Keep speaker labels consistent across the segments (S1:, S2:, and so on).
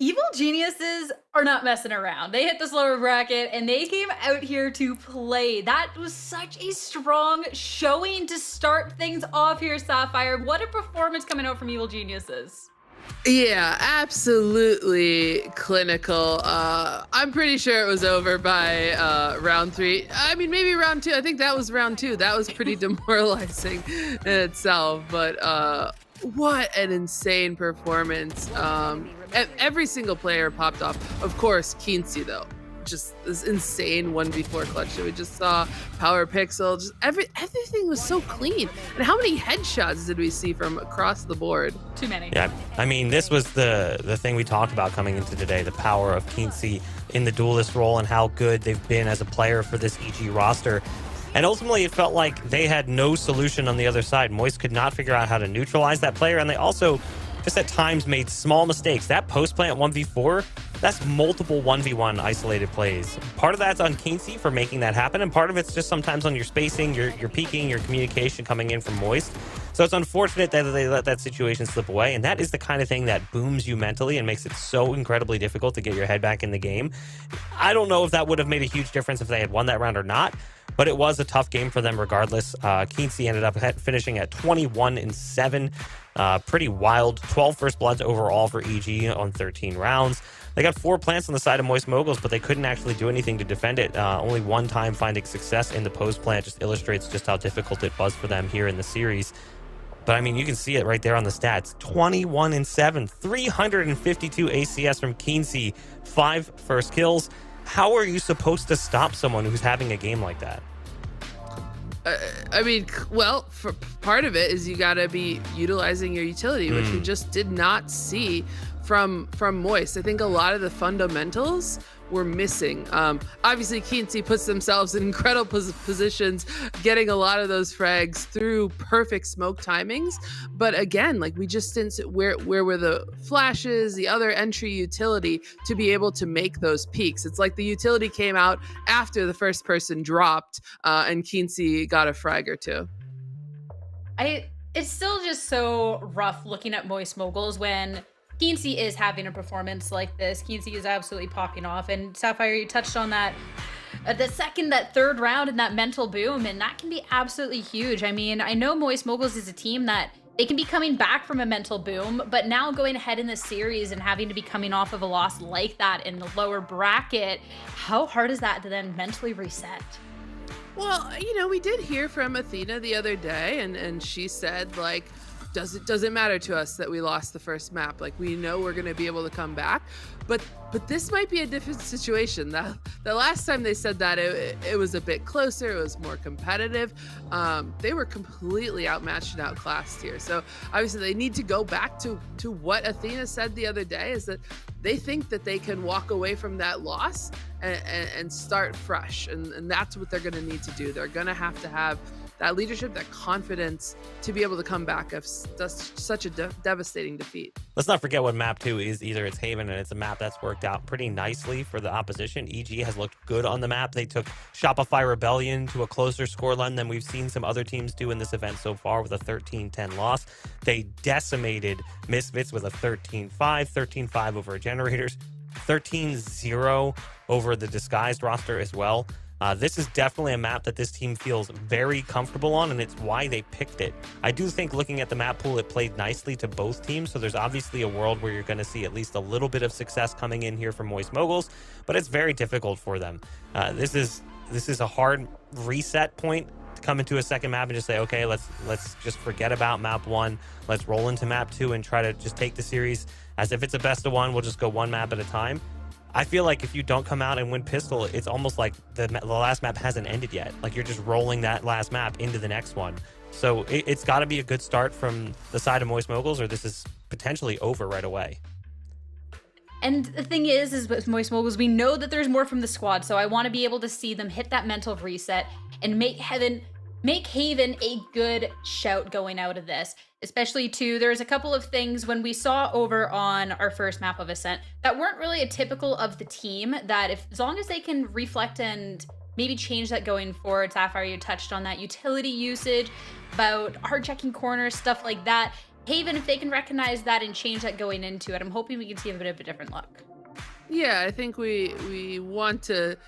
S1: Evil geniuses are not messing around. They hit this lower bracket and they came out here to play. That was such a strong showing to start things off here, Sapphire. What a performance coming out from Evil Geniuses.
S2: Yeah, absolutely clinical. I'm pretty sure it was over by round 3. I mean, maybe round 2. I think that was round 2. That was pretty demoralizing in itself. But what an insane performance. Every single player popped off. Of course, Kinsey, though. Just this insane 1v4 clutch that we just saw. Power Pixel, just everything was so clean. And how many headshots did we see from across the board?
S1: Too many.
S3: Yeah, I mean, this was the thing we talked about coming into today, the power of Kinsey in the duelist role and how good they've been as a player for this EG roster. And ultimately, it felt like they had no solution on the other side. Moist could not figure out how to neutralize that player, and they also just at times made small mistakes. That post-plant 1v4, that's multiple 1v1 isolated plays. Part of that's on Kinsey for making that happen, and part of it's just sometimes on your spacing, your peeking, your communication coming in from Moist. So it's unfortunate that they let that situation slip away, and that is the kind of thing that booms you mentally and makes it so incredibly difficult to get your head back in the game. I don't know if that would have made a huge difference if they had won that round or not, but it was a tough game for them regardless. Kinsey ended up finishing at 21-7. Pretty wild. 12 first bloods overall for EG on 13 rounds. They got 4 plants on the side of Moist Moguls, but they couldn't actually do anything to defend it. Only one time finding success in the post plant just illustrates just how difficult it was for them here in the series. But I mean, you can see it right there on the stats. 21-7, 352 ACS from Kinsey, 5 first kills. How are you supposed to stop someone who's having a game like that?
S2: I mean, well, for part of it is you got to be utilizing your utility, which we just did not see from Moist. I think a lot of the fundamentals were missing. Obviously, Kinsey puts themselves in incredible positions, getting a lot of those frags through perfect smoke timings. But again, like we just didn't, where were the flashes, the other entry utility to be able to make those peaks? It's like the utility came out after the first person dropped, and Kinsey got a frag or two.
S1: It's still just so rough looking at Moist Moguls when Kinsey is having a performance like this. Kinsey is absolutely popping off. And Sapphire, you touched on that. That third round and that mental boom, and that can be absolutely huge. I mean, I know Moist Moguls is a team that they can be coming back from a mental boom, but now going ahead in the series and having to be coming off of a loss like that in the lower bracket, how hard is that to then mentally reset?
S2: Well, you know, we did hear from Athena the other day, and she said, like, doesn't matter to us that we lost the first map. Like, we know we're going to be able to come back. But this might be a different situation. The last time they said that, it was a bit closer. It was more competitive. They were completely outmatched and outclassed here. So obviously they need to go back to what Athena said the other day, is that they think that they can walk away from that loss and start fresh. And that's what they're going to need to do. They're going to have that leadership, that confidence to be able to come back of such a devastating defeat.
S3: Let's not forget what map 2 is either. It's Haven, and it's a map that's worked out pretty nicely for the opposition. EG has looked good on the map. They took Shopify Rebellion to a closer scoreline than we've seen some other teams do in this event so far with a 13-10 loss. They decimated Misfits with a 13-5, 13-5 over Generators, 13-0 over the Disguised roster as well. This is definitely a map that this team feels very comfortable on, and it's why they picked it. I do think looking at the map pool, it played nicely to both teams, so there's obviously a world where you're going to see at least a little bit of success coming in here from Moist Moguls, but it's very difficult for them. This is a hard reset point to come into a second map and just say, okay, let's just forget about map 1. Let's roll into map 2 and try to just take the series as if it's a best of 1. We'll just go one map at a time. I feel like if you don't come out and win Pistol, it's almost like the last map hasn't ended yet. Like you're just rolling that last map into the next one. So it's got to be a good start from the side of Moist Moguls, or this is potentially over right away.
S1: And the thing is with Moist Moguls, we know that there's more from the squad, so I want to be able to see them hit that mental reset and make Haven a good shout going out of this. Especially too, there's a couple of things when we saw over on our first map of Ascent that weren't really a typical of the team, that as long as they can reflect and maybe change that going forward. Sapphire, you touched on that utility usage, about hard checking corners, stuff like that. Haven, if they can recognize that and change that going into it, I'm hoping we can see a bit of a different look.
S2: Yeah, I think we want to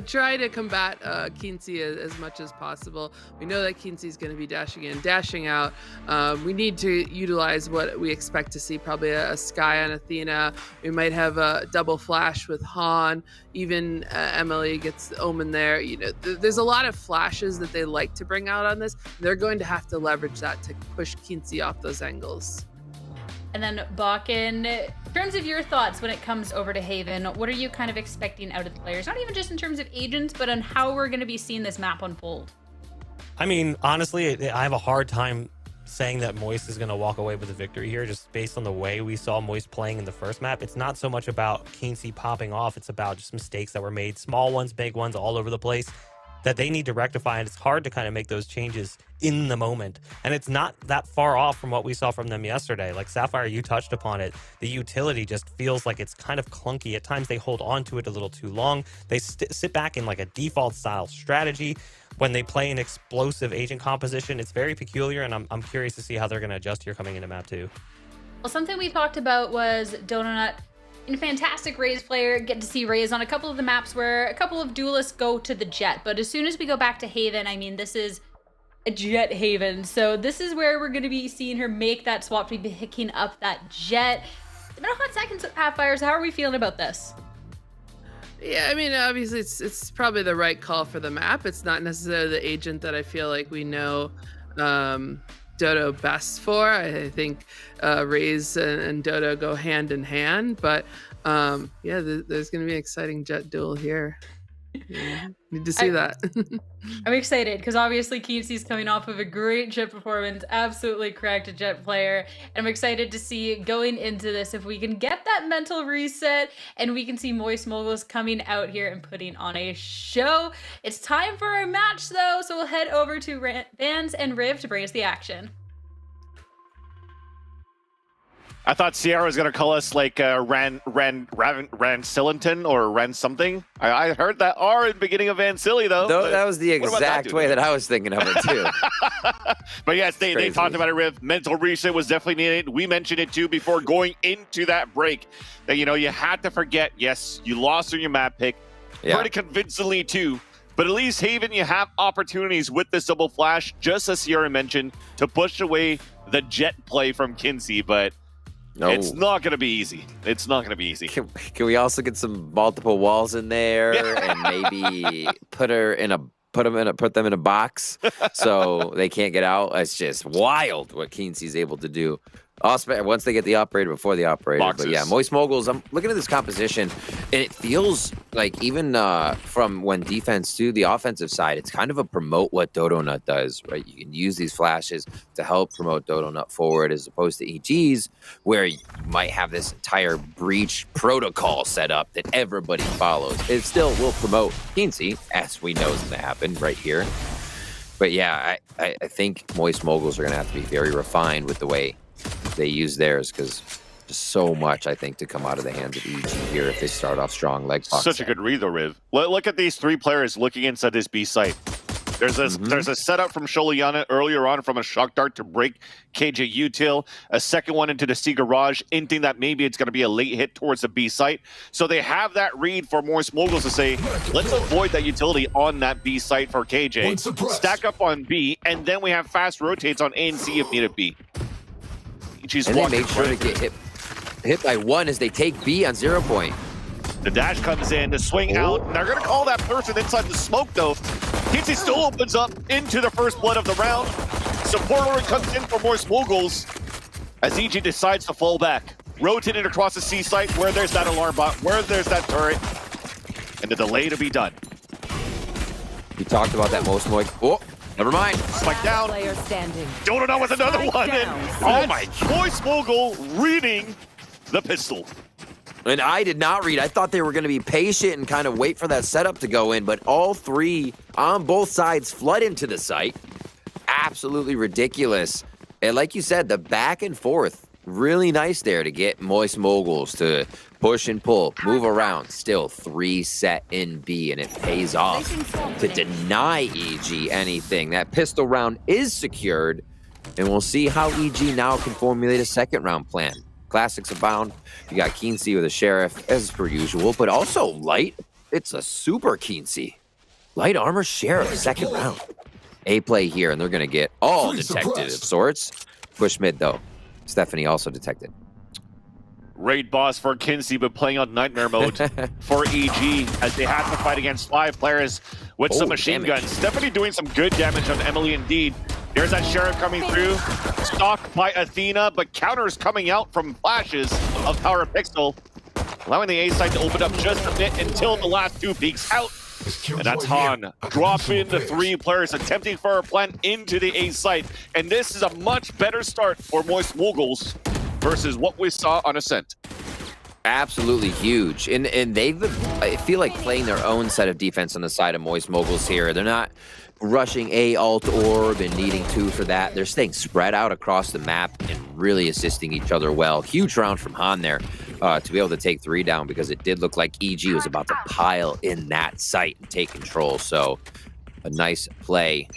S2: try to combat Kinsey as much as possible. We know that Kinsey's going to be dashing in, dashing out. We need to utilize what we expect to see, probably a Sky on Athena. We might have a double flash with Han. Even Emily gets Omen there. You know, there's a lot of flashes that they like to bring out on this. They're going to have to leverage that to push Kinsey off those angles.
S1: And then Bakken, in terms of your thoughts when it comes over to Haven, what are you kind of expecting out of the players? Not even just in terms of agents, but on how we're going to be seeing this map unfold.
S3: I mean, honestly, I have a hard time saying that Moist is going to walk away with a victory here, just based on the way we saw Moist playing in the first map. It's not so much about Kinsey popping off. It's about just mistakes that were made, small ones, big ones, all over the place, that they need to rectify. And it's hard to kind of make those changes in the moment. And it's not that far off from what we saw from them yesterday. Like Sapphire, you touched upon it. The utility just feels like it's kind of clunky. At times they hold on to it a little too long. They sit back in like a default style strategy. When they play an explosive agent composition, it's very peculiar, and I'm curious to see how they're going to adjust here coming into map 2.
S1: Well, something we talked about was Donut, a fantastic Raze player. Get to see Raze on a couple of the maps where a couple of duelists go to the Jet. But as soon as we go back to Haven, I mean, this is a Jet Haven. So this is where we're going to be seeing her make that swap to be picking up that Jet. It's been a hot second, Sapphire. So how are we feeling about this?
S2: Yeah, I mean, obviously it's probably the right call for the map. It's not necessarily the agent that I feel like we know Dodo best for. I think Raze and Dodo go hand in hand, but yeah, there's going to be an exciting Jet duel here. Yeah, need to see that.
S1: I'm excited because obviously Kinsey's coming off of a great Jet performance, absolutely correct, a Jet player. And I'm excited to see going into this if we can get that mental reset and we can see Moist Moguls coming out here and putting on a show. It's time for our match though, so we'll head over to Vans and Riv to bring us the action.
S4: I thought Sierra was going to call us like Ran Sillington or Ran something. I heard that R in the beginning of Van Silly, though.
S5: That was the exact way that I was thinking of it, too.
S4: But yes, they talked about it, Riv. Mental reset was definitely needed. We mentioned it, too, before going into that break. That, you know, you had to forget, yes, you lost on your map pick. Yeah. Pretty convincingly, too. But at least, Haven, you have opportunities with this double flash, just as Sierra mentioned, to push away the Jet play from Kinsey, but... No. It's not going to be easy. It's not going to be easy.
S5: Can we also get some multiple walls in there and maybe put them in a box so they can't get out? It's just wild what Kinsey's able to do. Once they get the operator, before the operator.
S4: Boxes.
S5: But yeah, Moist Moguls, I'm looking at this composition, and it feels like even from when defense to the offensive side, it's kind of a promote what Dodo Nut does, right? You can use these flashes to help promote Dodo Nut forward as opposed to EGs, where you might have this entire breach protocol set up that everybody follows. It still will promote Kinsey, as we know is going to happen right here. But yeah, I think Moist Moguls are going to have to be very refined with the way they use theirs, because just so much, I think, to come out of the hands of EG here if they start off strong leg box.
S4: Such a good read, though, Riv. Look at these three players looking inside this B site. There's a setup from Sholiana earlier on from a shock dart to break KJ util. A second one into the C garage, hinting that maybe it's going to be a late hit towards the B site. So they have that read for Moist Moguls to say, let's avoid that utility on that B site for KJ. Stack up on B, and then we have fast rotates on A and C if needed B.
S5: And they make sure to get hit by one as they take B on 0 point.
S4: The dash comes in, the swing out. They're going to call that person inside the smoke, though. Kinsey still opens up into the first blood of the round. Support order comes in for Moist Moguls as EG decides to fall back. Rotating across the C site where there's that alarm bot, where there's that turret, and the delay to be done.
S5: We talked about that Moist Moguls. Oh, never mind.
S4: Spike down. Don't know with another one. Oh my! Moist Mogul reading the pistol.
S5: And I did not read. I thought they were going to be patient and kind of wait for that setup to go in, but all three on both sides flood into the site. Absolutely ridiculous. And like you said, the back and forth, really nice there to get Moist Moguls to push and pull, move around. Still 3 set in B, and it pays off to deny EG anything. That pistol round is secured, And we'll see how EG now can formulate a second round plan. Classics abound. You got Keency with a Sheriff, as per usual, but also Light. It's a super Keency. Light armor Sheriff, second round. A play here, and they're going to get all detected of sorts. Push mid, though. Stephanie also detected.
S4: Raid boss for Kinsey, but playing on nightmare mode for EG as they have to fight against 5 players with some machine guns. Stephanie doing some good damage on Emily indeed. There's that Sheriff coming through, stalked by Athena, but counters coming out from flashes of Power Pixel, allowing the A side to open up just a bit until the last 2 peeks out. And that's Han dropping the 3 players, attempting for a plant into the A site. And this is a much better start for Moist Moguls versus what we saw on Ascent.
S5: Absolutely huge. And they've, I feel like, playing their own set of defense on the side of Moist Moguls here. They're not rushing A, alt, orb, and needing 2 for that. They're staying spread out across the map and really assisting each other well. Huge round from Han there to be able to take 3 down, because it did look like EG was about to pile in that site and take control. So a nice play.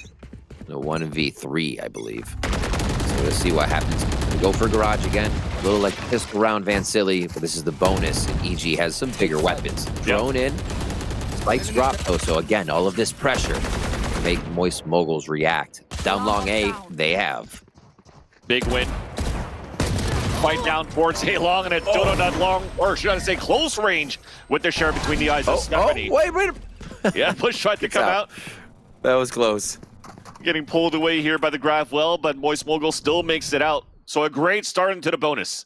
S5: A 1v3, I believe. So let's see what happens. We go for garage again. A little like pistol round Van Silly, but this is the bonus. And EG has some bigger weapons. Thrown in. Spikes drop though. So again, all of this pressure to make Moist Moguls react. Down long A, they have.
S4: Big win. Fight down towards A long, and it's Dodo not long, or should I say close range, with the Sheriff between the eyes of Stephanie.
S5: Wait.
S4: Yeah, push tried to come out.
S5: That was close.
S4: Getting pulled away here by the Graph well, but Moist Mogul still makes it out. So a great start into the bonus.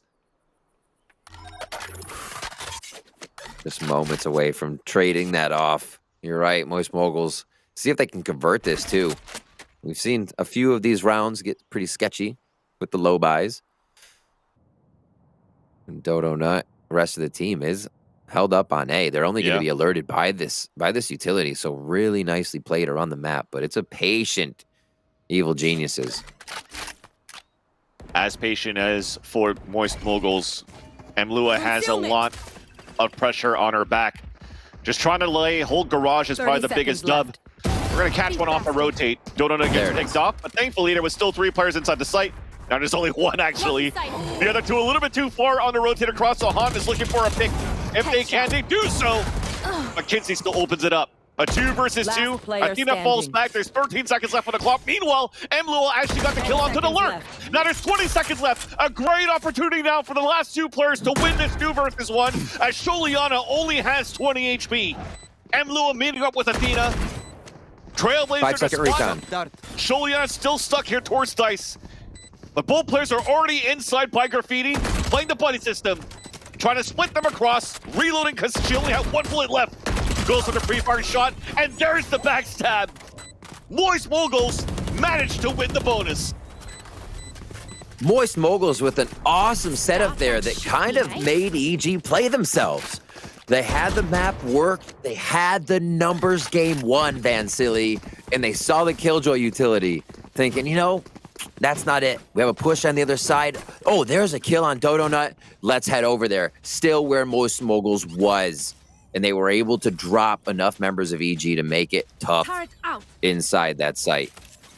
S5: Just moments away from trading that off. You're right, Moist Moguls. See if they can convert this too. We've seen a few of these rounds get pretty sketchy with the low buys. And Dodo Nut, the rest of the team is held up on A. They're only going to be alerted by this utility. So really nicely played around the map, but it's a patient Evil Geniuses.
S4: As patient as for Moist Moguls, Emlua has a lot of pressure on her back. Just trying to hold garage is probably the biggest dub. We're going to catch one off and rotate. Dodo Nut gets picked off, but thankfully there was still 3 players inside the site. Now there's only 1 actually. The other 2 a little bit too far on the rotate across, so Han is looking for a pick. If they can, they do so. But Kinsey still opens it up. A 2 versus 2. Athena falls back. There's 13 seconds left on the clock. Meanwhile, Emlua actually got the kill onto the lurk. Now there's 20 seconds left. A great opportunity now for the last 2 players to win this 2 versus 1, as Sholiana only has 20 HP. Emlua meeting up with Athena. Trailblazer
S5: 5-second recon.
S4: Sholiana still stuck here towards Dice. But both players are already inside by Graffiti, playing the buddy system, trying to split them across, reloading because she only had 1 bullet left. Goes for the pre-fire shot, and there's the backstab. Moist Moguls managed to win the bonus.
S5: Moist Moguls with an awesome setup there that kind of made EG play themselves. They had the map work, they had the numbers game 1, Van Silly, and they saw the Killjoy utility, thinking, you know, that's not it. We have a push on the other side. Oh, there's a kill on Dodo Nut. Let's head over there. Still where Moist Moguls was. And they were able to drop enough members of EG to make it tough inside that site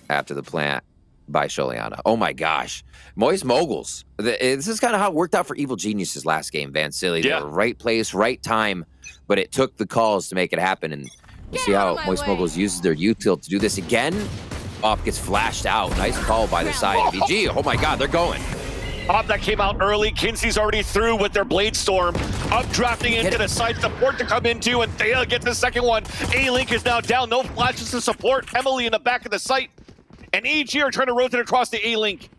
S5: after the plant by Sholiana. Oh my gosh. Moist Moguls. This is kind of how it worked out for Evil Geniuses last game, Van Silly. They were right place, right time, but it took the calls to make it happen. And we'll see how Moist Moguls uses their util to do this again. Op gets flashed out. Nice call by the side of EG. Oh my god, they're going.
S4: Op that came out early. Kinsey's already through with their Blade Storm. Updrafting into the side support to come into, and Thea gets the second one. A-Link is now down. No flashes to support. Emily in the back of the site. And EG are trying to rotate across the A-Link.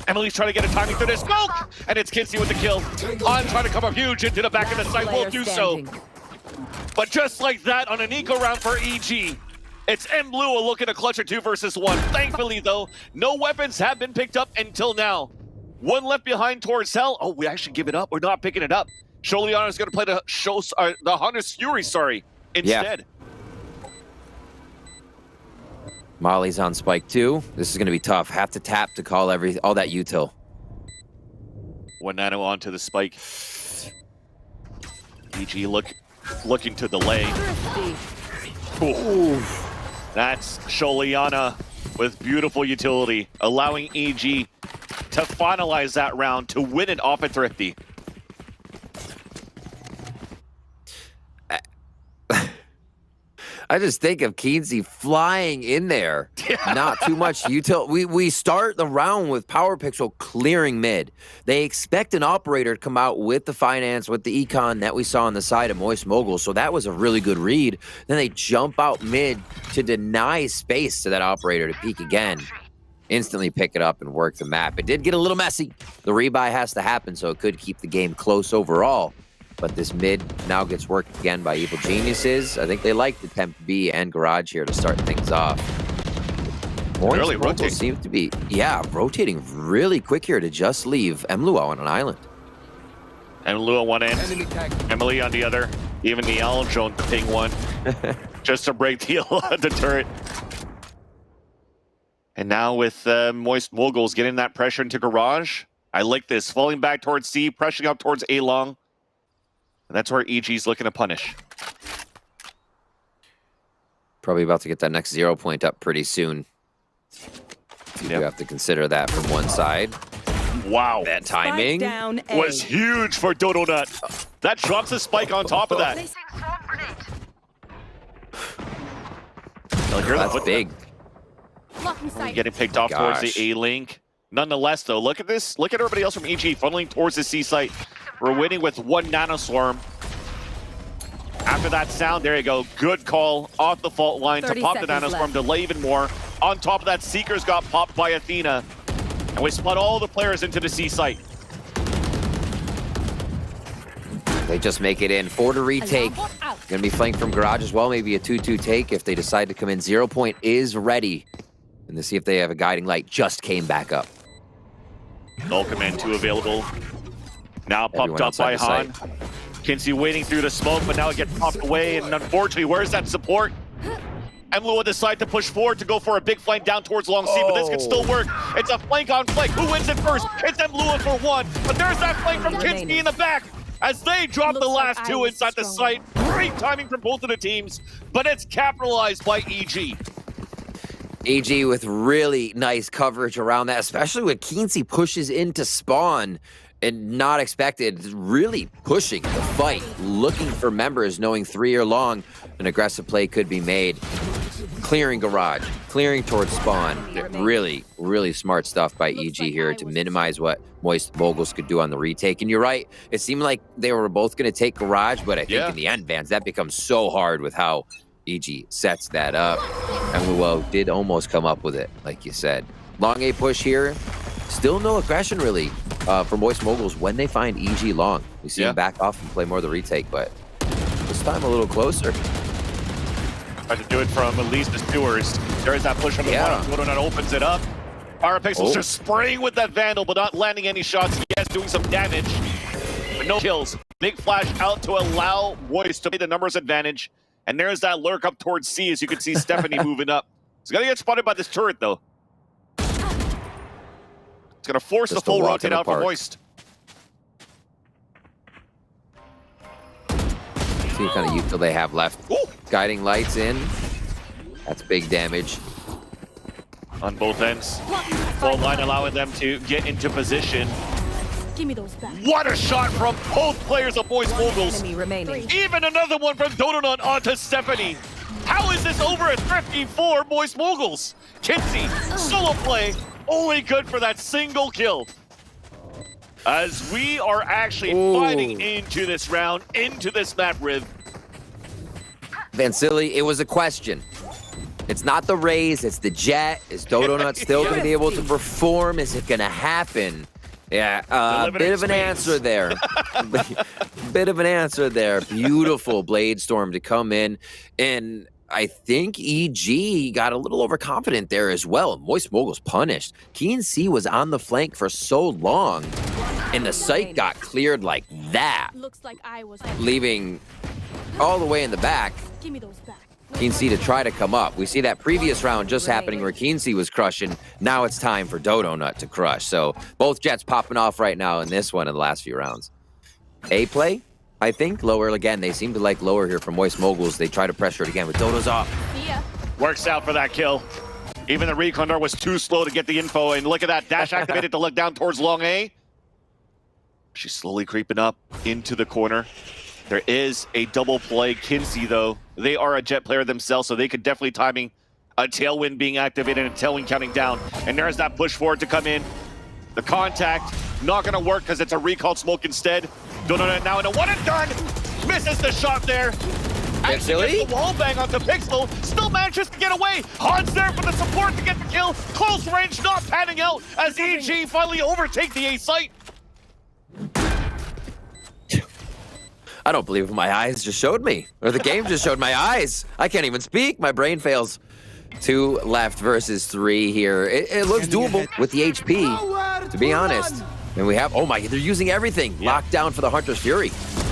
S4: Emily's trying to get a timing through this smoke, and it's Kinsey with the kill. Han trying to come up huge into the back of the site. Will do so. But just like that, on an eco round for EG, it's Emlua looking to clutch a 2 versus 1. Thankfully, though, no weapons have been picked up until now. 1 left behind towards Hell. Oh, we actually give it up. We're not picking it up. Sholiana is going to play the Hunter's Fury, instead.
S5: Molly's on Spike 2. This is going to be tough. Have to tap to call all that util.
S4: 1 nano onto the Spike. EG looking to delay. Ooh. That's Sholiana with beautiful utility, allowing EG to finalize that round to win it off at Thrifty.
S5: I just think of Keensey flying in there. Not too much util. We start the round with Power Pixel clearing mid. They expect an operator to come out with the finance, with the econ that we saw on the side of Moist Mogul. So that was a really good read. Then they jump out mid to deny space to that operator to peek again. Instantly pick it up and work the map. It did get a little messy. The rebuy has to happen, so it could keep the game close overall. But this mid now gets worked again by Evil Geniuses. I think they like the Temp B and Garage here to start things off.
S4: Really rotating.
S5: Seems to be, rotating really quick here to just leave Emlua on an island.
S4: Emily on one end, Emily on the other. Even the Owl drone ping one just to break the turret. And now with Moist Moguls getting that pressure into Garage. I like this. Falling back towards C, pressing up towards A long. And that's where EG's looking to punish.
S5: Probably about to get that next 0 point up pretty soon. You have to consider that from one side.
S4: Wow.
S5: That timing
S4: was huge for Dodo Nut. That drops a spike on top of that.
S5: That's big.
S4: Getting picked off towards the A link. Nonetheless, though, look at this. Look at everybody else from EG funneling towards the C site. We're winning with 1 nanoswarm. After that sound, there you go. Good call off the fault line to pop the nanoswarm, delay even more. On top of that, Seekers got popped by Athena. And we split all the players into the C site.
S5: They just make it in. 4 to retake. Gonna be flanked from Garage as well. Maybe a 2-2 take if they decide to come in. 0 point is ready. And to see if they have a guiding light just came back up.
S4: Null Command 2 available. Now pumped up by Han. Kinsey waiting through the smoke, but now it gets popped away. And unfortunately, where's that support? Emlua decide to push forward to go for a big flank down towards Long C, but this can still work. It's a flank on flank. Who wins it first? It's Emlua for 1. But there's that flank from Kinsey in the back as they drop the last 2 inside the site. Great timing from both of the teams, but it's capitalized by EG.
S5: EG with really nice coverage around that, especially when Keensey pushes into spawn and not expected, really pushing the fight, looking for members, knowing 3 are long, an aggressive play could be made. Clearing Garage, clearing towards spawn. Really, really smart stuff by EG here to minimize what Moist Moguls could do on the retake. And you're right, it seemed like they were both going to take Garage, but I think in the end, Vans, that becomes so hard with how EG sets that up. And Luo did almost come up with it, like you said. Long A push here. Still no aggression, really, for Moist Moguls when they find EG long. We see him back off and play more of the retake, but this time a little closer.
S4: Try to do it from Elise to Stewards. There's that push from the bottom. Dodo Nut opens it up. Power Pixel's just spraying with that Vandal, but not landing any shots. Yes, doing some damage, but no kills. Big flash out to allow Moist to play the numbers advantage. And there's that lurk up towards C, as you can see Stephanie moving up. He's going to get spotted by this turret, though. It's going to force the full rotate out for Moist.
S5: See what kind of util they have left.
S4: Ooh.
S5: Guiding lights in. That's big damage.
S4: On both ends. Full line allowing them to get into position.
S6: Give me those back.
S4: What a shot from both players of Moist Moguls. Even another one from Dodo Nut onto Stephanie. How is this over at 54 Moist Moguls? Kinsey, solo play, only good for that single kill. As we are actually fighting into this round, into this map, Riv.
S5: Vansili, it was a question. It's not the Raze, it's the Jet. Is Dodo Nut still going to be able to perform? Is it going to happen? Yeah, a bit of an answer there. Bit of an answer there. Beautiful Blade Storm to come in. And I think EG got a little overconfident there as well. Moist Moguls punished. Keen C was on the flank for so long, and the site got cleared like that.
S6: Looks like I was
S5: leaving all the way in the back.
S6: Give me those back.
S5: Keensey to try to come up. We see that previous round just happening where Keensey was crushing. Now it's time for Dodo Nut to crush. So both Jets popping off right now in this one in the last few rounds. A play, I think. Lower again. They seem to like lower here from Moist Moguls. They try to pressure it again, but Dodo's off.
S6: Yeah.
S4: Works out for that kill. Even the recon dart was too slow to get the info, and look at that, dash activated to look down towards long A. She's slowly creeping up into the corner. There is a double play. Kinsey, though, they are a jet player themselves, so they could definitely timing a tailwind being activated and a tailwind counting down. And there's that push forward to come in. The contact, not gonna work because it's a recalled smoke instead. Donut now in a one and done. Misses the shot there. Actually gets the wall bang onto Pixel. Still manages to get away. Han's there for the support to get the kill. Close range not panning out as EG finally overtake the A site.
S5: I don't believe what my eyes just showed me, or the game just showed my eyes. I can't even speak. My brain fails. 2 left versus 3 here. It looks doable with the HP, to be honest. And we have, oh my, they're using everything. Locked down for the Hunter's Fury.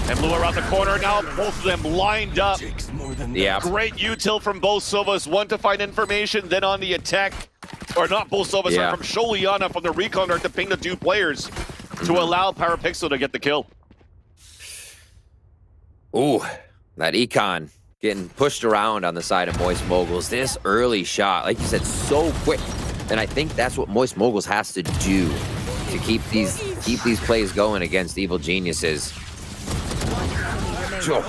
S4: And Blue around the corner now, both of them lined up.
S5: Yeah.
S4: Great util from both Sovas. One to find information, then on the attack. Or not both Sovas, sorry, from Sholiana from the recon dart to ping the 2 players to allow PowerPixel to get the kill.
S5: Ooh, that econ getting pushed around on the side of Moist Moguls. This early shot, like you said, so quick. And I think that's what Moist Moguls has to do to keep these plays going against Evil Geniuses. Sure.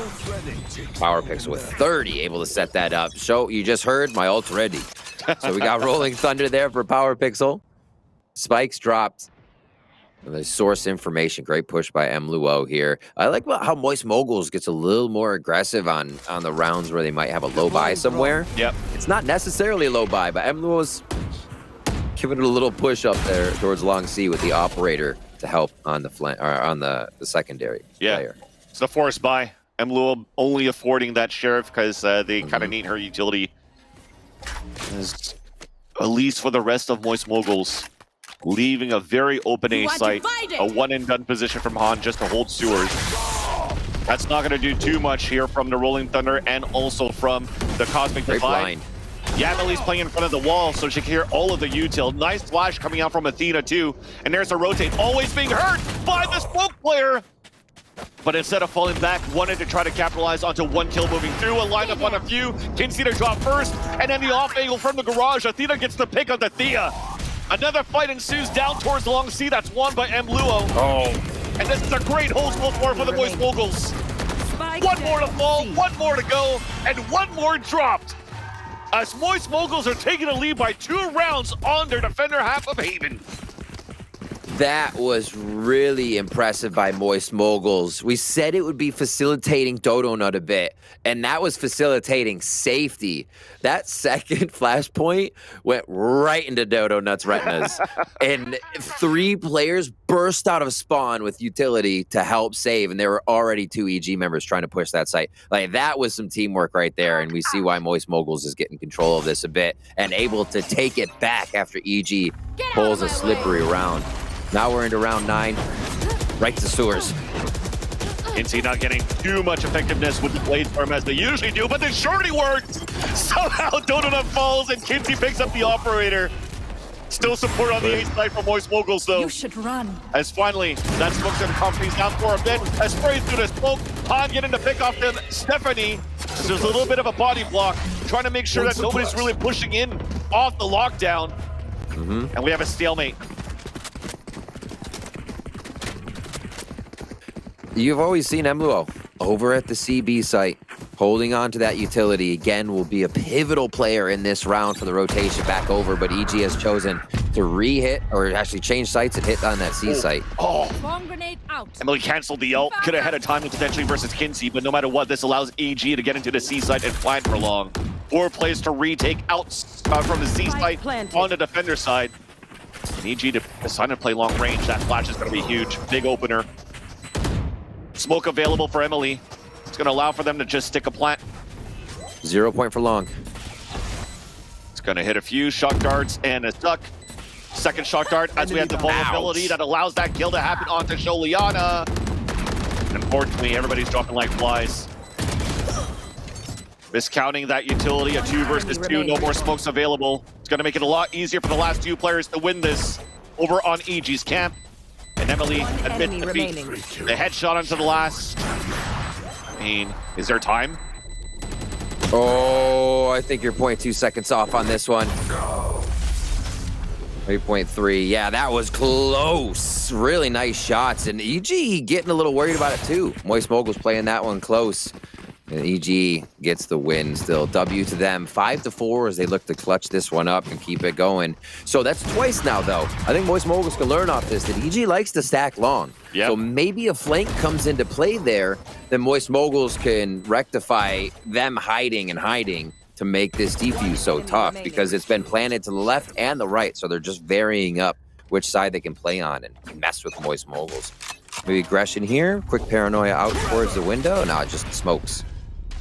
S5: PowerPixel with 30, able to set that up. So you just heard my ult ready. So we got Rolling Thunder there for PowerPixel. Spikes dropped. And the source information, great push by MLuo here. I like how Moist Moguls gets a little more aggressive on the rounds where they might have a low buy somewhere.
S4: Yep.
S5: It's not necessarily a low buy, but MLuo's giving it a little push up there towards long C with the operator to help on the flank or on the secondary player.
S4: It's the forced buy. MLuo only affording that sheriff because they kind of need her utility. At least for the rest of Moist Moguls. Leaving a very open A site, a one-and-done position from Han just to hold sewers. That's not going to do too much here from the Rolling Thunder and also from the Cosmic Divide. Yeah, Emily's playing in front of the wall, so she can hear all of the util. Nice flash coming out from Athena, too. And there's a rotate, always being hurt by the smoke player. But instead of falling back, wanted to try to capitalize onto 1 kill moving through, a lineup on a few. Kinsey to drop first, and then the off angle from the garage. Athena gets the pick on the Thea. Another fight ensues down towards long C. That's won by MLuo.
S5: Oh.
S4: And this is a great hold for the Moist Moguls. 1 more to fall, 1 more to go, and 1 more dropped. As Moist Moguls are taking a lead by 2 rounds on their defender half of Haven.
S5: That was really impressive by Moist Moguls. We said it would be facilitating Dodonut a bit, and that was facilitating safety. That second flashpoint went right into Dodonut's retinas, and 3 players burst out of spawn with utility to help save, and there were already 2 EG members trying to push that site. Like, that was some teamwork right there, and we see why Moist Moguls is getting control of this a bit and able to take it back after EG pulls a slippery round. Now we're into round 9, right to sewers.
S4: Kinsey not getting too much effectiveness with the blade storm as they usually do, but the surety worked! Somehow Donut falls and Kinsey picks up the operator. Still support on the A side for Moist Moguls though.
S6: You should run.
S4: As finally, that smoke's gonna calm things down for a bit. As sprays through the smoke, Han getting to pick off them. Stephanie, there's a little bit of a body block, trying to make sure that nobody's really pushing in off the lockdown. And we have a stalemate.
S5: You've always seen MLuo over at the CB site, holding on to that utility. Again, will be a pivotal player in this round for the rotation back over, but EG has chosen to re-hit, or actually change sites and hit on that C site.
S6: Bomb grenade out.
S4: Emily canceled the ult, could have had a time potentially versus Kinsey, but no matter what, this allows EG to get into the C site and flank for long. 4 plays to retake out from the C site on the defender side. And EG to decide to play long range. That flash is going to be huge. Big opener. Smoke available for Emily. It's going to allow for them to just stick a plant.
S5: 0 point for long.
S4: It's going to hit a few shock darts and a duck. Second shock dart as we have the vulnerability that allows that kill to happen onto Sholiana. And unfortunately, everybody's dropping like flies. Miscounting that utility, a 2 versus 2, no more smokes available. It's going to make it a lot easier for the last 2 players to win this over on EG's camp. And Emily admits defeat. The headshot onto the last. I mean, is there time?
S5: Oh, I think you're 0.2 seconds off on this one. 3.3. Yeah, that was close. Really nice shots. And EG getting a little worried about it too. Moist Mogul's playing that one close. And EG gets the win still. W to them. 5-4 as they look to clutch this one up and keep it going. So that's twice now, though. I think Moist Moguls can learn off this, that EG likes to stack long.
S4: Yep.
S5: So maybe a flank comes into play there, then Moist Moguls can rectify them hiding to make this defuse so tough, because it's been planted to the left and the right. So they're just varying up which side they can play on and mess with Moist Moguls. Maybe aggression here. Quick paranoia out towards the window. Now it just smokes.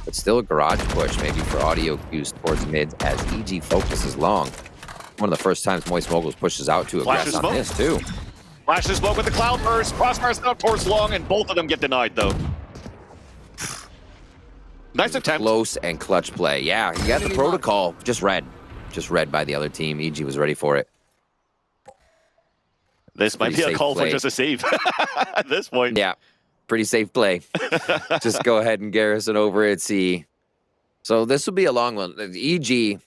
S5: But still a garage push, maybe for audio cues towards mid as EG focuses long. One of the first times Moist Moguls pushes out to aggress on this too.
S4: Flash the smoke with the cloud burst. Crossfires out towards long, and both of them get denied though. Nice attempt.
S5: Close and clutch play. Yeah, you got the protocol. Just read by the other team. EG was ready for it.
S4: This might be a call for just a save at this point.
S5: Yeah. Pretty safe play. Just go ahead and garrison over at C. So this will be a long one. EG,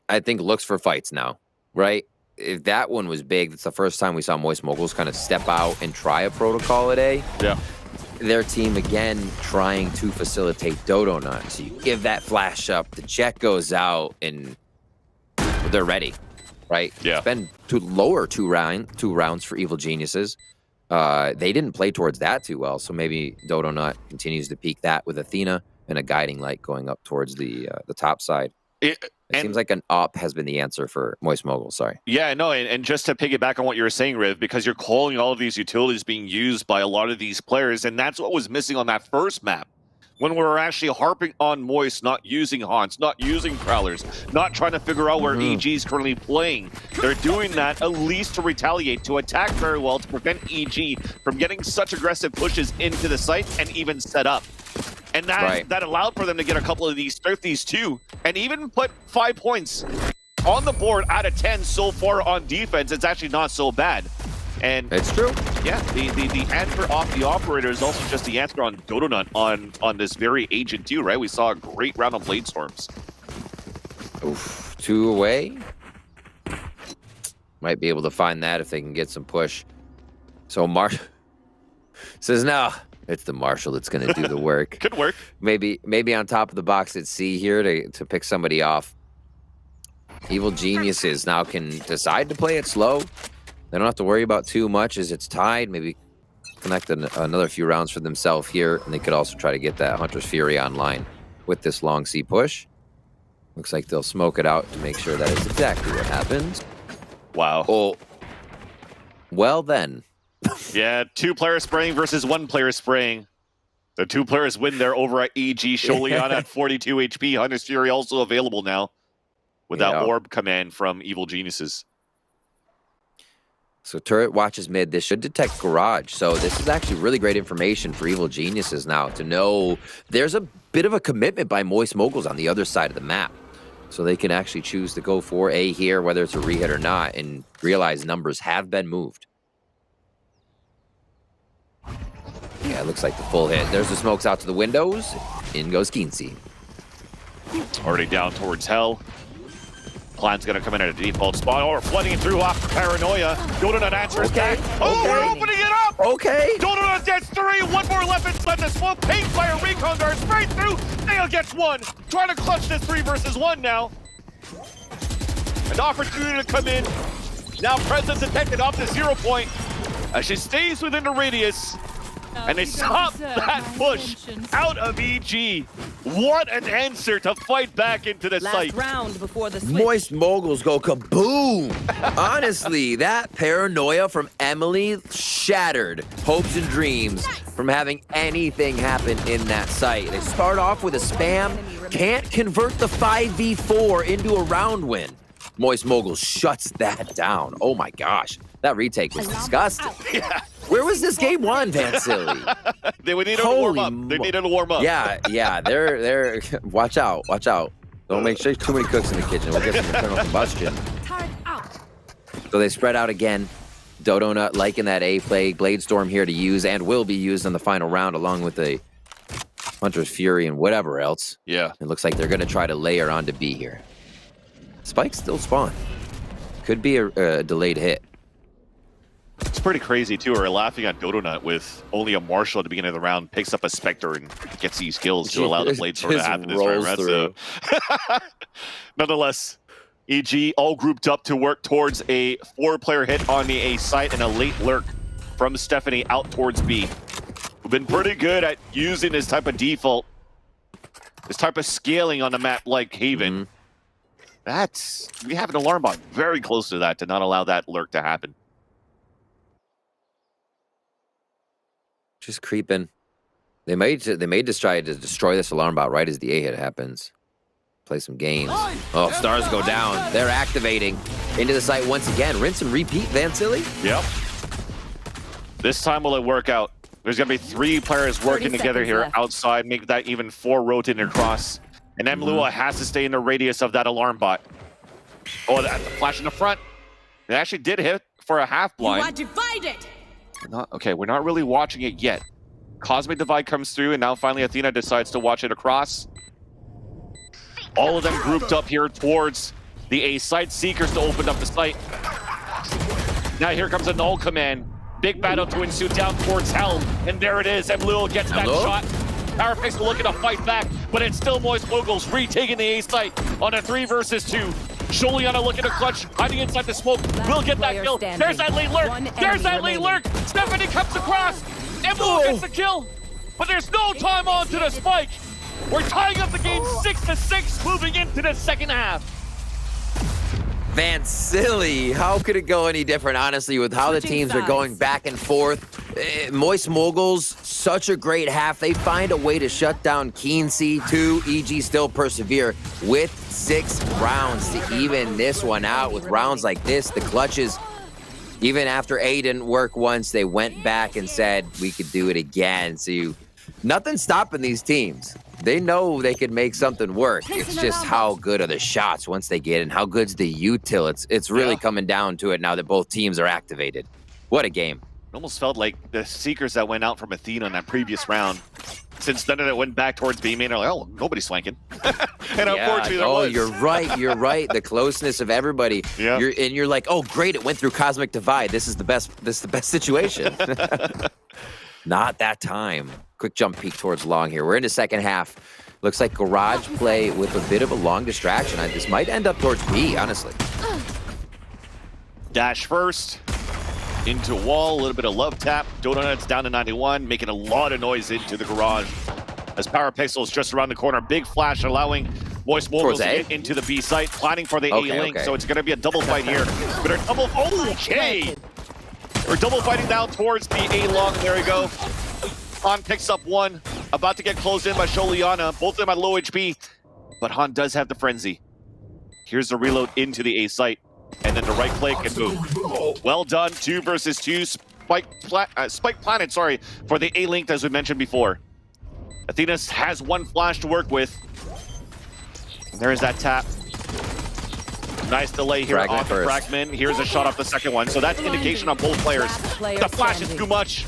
S5: I think, looks for fights now, right? If that one was big, it's the first time we saw Moist Moguls kind of step out and try a protocol at A.
S4: Yeah.
S5: Their team, again, trying to facilitate Dodo Nut. So you give that flash up, the jet goes out, and they're ready, right?
S4: Yeah.
S5: It's been two rounds for Evil Geniuses. They didn't play towards that too well, so maybe Dodo Nut continues to peak that with Athena and a guiding light going up towards the top side. It seems like an op has been the answer for Moist Mogul, sorry.
S4: Yeah, no, and just to piggyback on what you were saying, Riv, because you're calling all of these utilities being used by a lot of these players, and that's what was missing on that first map. When we were actually harping on Moist, not using Haunts, not using Prowlers, not trying to figure out where EG is currently playing. They're doing that at least to retaliate, to attack very well, to prevent EG from getting such aggressive pushes into the site and even set up. And that allowed for them to get a couple of these thrifties too, and even put 5 points on the board out of 10 so far on defense. It's actually not so bad. And
S5: it's true.
S4: Yeah, the answer off the operator is also just the answer on Dodo Nut on this very agent too, right? We saw a great round of Blade Storms.
S5: Oof, 2 away. Might be able to find that if they can get some push. So Marshall says, no, it's the Marshall that's going to do the work.
S4: Could work.
S5: Maybe on top of the box at C here to pick somebody off. Evil Geniuses now can decide to play it slow. They don't have to worry about too much as it's tied. Maybe connect another few rounds for themselves here, and they could also try to get that Hunter's Fury online with this long C push. Looks like they'll smoke it out to make sure that is exactly what happens.
S4: Wow.
S5: Oh, well then.
S4: Yeah, 2 players spraying versus 1 player spraying. The 2 players win there over at EG. Sholiana at 42 HP. Hunter's Fury also available now with that orb command from Evil Geniuses.
S5: So turret watches mid. This should detect garage. So this is actually really great information for Evil Geniuses now to know there's a bit of a commitment by Moist Moguls on the other side of the map. So they can actually choose to go for A here, whether it's a rehit or not, and realize numbers have been moved. Yeah, it looks like the full hit. There's the smokes out to the windows. In goes Kinsey.
S4: Already down towards Hell. Plan's gonna come in at a default spot, or flooding it through off Paranoia. Dodo Nut answers back. Oh, we're opening it up!
S5: Okay.
S4: Dodo Nut gets 3, 1 more left inside the smoke. Pink fire recon guard straight through. Nail gets 1. Trying to clutch this 3 versus 1 now. An opportunity to come in. Now presence detected off the 0 point. As she stays within the radius. And they stop that push out of EG. What an answer to fight back into the site.
S6: Round before the switch.
S5: Moist Moguls go kaboom. Honestly, that paranoia from Emily shattered hopes and dreams from having anything happen in that site. They start off with a spam, can't convert the 5v4 into a round win. Moist Mogul shuts that down. Oh my gosh, that retake was disgusting.
S4: Yeah.
S5: Where was this game won, Vansili?
S4: They would need to warm up. They needed to warm up.
S5: Yeah. They're. Watch out. Don't make sure too many cooks in the kitchen. We'll get some internal combustion. So they spread out again. Dodo Nut liking that A play. Blade Storm here to use and will be used in the final round along with the Hunter's Fury and whatever else.
S4: Yeah.
S5: It looks like they're going to try to layer onto B here. Spikes still spawn. Could be a delayed hit.
S4: It's pretty crazy too. We're laughing at Dodonut with only a Marshall at the beginning of the round, picks up a Spectre and gets these kills to allow the blade sword to happen this round. So, nonetheless, EG all grouped up to work towards a 4-player hit on the A site and a late lurk from Stephanie out towards B. We've been pretty good at using this type of default, this type of scaling on the map like Haven. We have an alarm bot very close to that to not allow that lurk to happen.
S5: Just creeping. They may just try to destroy this alarm bot right as the A hit happens. Play some games. Oh, stars go down. They're activating into the site once again. Rinse and repeat, Vansili.
S4: Yep. This time will it work out? There's gonna be 3 players working together here outside, make that even 4 rotating across. And then Lua has to stay in the radius of that alarm bot. Oh, that flash in the front. It actually did hit for a half blind.
S6: You are divided.
S4: We're not really watching it yet. Cosmic Divide comes through, and now finally Athena decides to watch it across. All of them grouped up here towards the A site. Seekers to open up the site. Now here comes a null command. Big battle to ensue down towards Helm, and there it is. Emluo gets that shot. Powerfix looking to fight back, but it's still Moist Moguls retaking the A site on a 3 versus 2. Sholiana looking to clutch, hiding inside the smoke. Will get that kill. There's that late lurk. There's that late lurk. Stephanie comes across. Emluo gets the kill, but there's no time on to the spike. We're tying up the game 6-6, moving into the second half.
S5: Vansili, how could it go any different, honestly, with how the teams are going back and forth? Moist Moguls, such a great half. They find a way to shut down Keency. 2, EG still persevere with 6 rounds to even this one out. With rounds like this, the clutches, even after A didn't work once, they went back and said, we could do it again. So nothing's stopping these teams. They know they could make something work. It's just how good are the shots once they get in, how good's the util. It's really coming down to it now that both teams are activated. What a game.
S4: It almost felt like the Seekers that went out from Athena in that previous round, since none of it went back towards B main, are like, oh, nobody's flanking. And unfortunately there was.
S5: You're right. The closeness of everybody.
S4: Yeah.
S5: You're like, oh great, it went through Cosmic Divide. This is the best situation. Not that time. Quick jump peek towards long here. We're in the second half. Looks like garage play with a bit of a long distraction. This might end up towards B, honestly.
S4: Dash first. Into wall, a little bit of love tap. Donut's down to 91, making a lot of noise into the garage. As Power Pixel's just around the corner. Big flash allowing Moist Moguls to get into the B site. Planning for the A link, so it's going to be a double fight here. But a double, okay! We're double fighting down towards the A long. There we go. Han picks up 1. About to get closed in by Sholiana. Both of them at low HP. But Han does have the frenzy. Here's the reload into the A site. And then the right click and boom. Well done. 2 versus 2. Spike Planet, for the A link, as we mentioned before. Athena has 1 flash to work with. And there's that tap. Nice delay here off the Fragment. Here's a shot off the second one. So that's indication on both players. The flash is too much.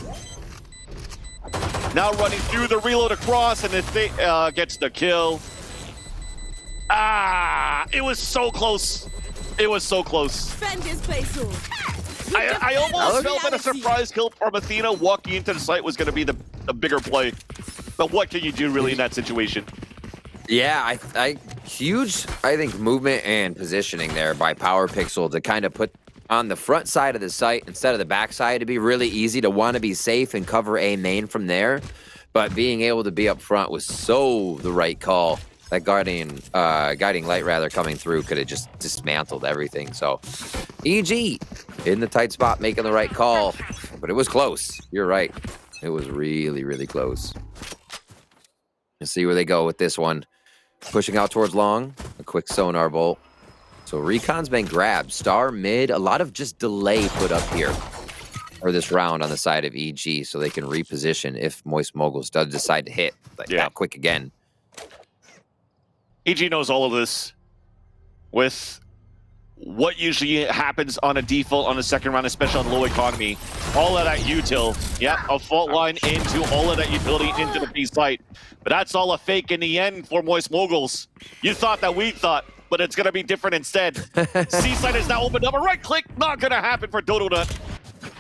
S4: Now running through the reload across, and if they gets the kill. It was so close. It was so close. I almost felt that a surprise kill from Athena walking into the site was going to be the bigger play. But what can you do really in that situation?
S5: Yeah, huge, I think, movement and positioning there by Power Pixel to kind of put on the front side of the site instead of the back side to be really easy to want to be safe and cover A main from there. But being able to be up front was so the right call. That guiding light rather coming through could have just dismantled everything. So EG in the tight spot making the right call, but it was close. You're right. It was really, really close. Let's see where they go with this one. Pushing out towards long, a quick sonar bolt. So Recon's been grabbed. Star mid, a lot of just delay put up here for this round on the side of EG so they can reposition if Moist Moguls does decide to hit that quick again.
S4: EG knows all of this with what usually happens on a default on the second round, especially on low economy. All of that util. Yeah, a fault line into all of that utility into the B site. But that's all a fake in the end for Moist Moguls. You thought that we thought. but it's going to be different instead. C-side is now opened up. A right click, not going to happen for Donut.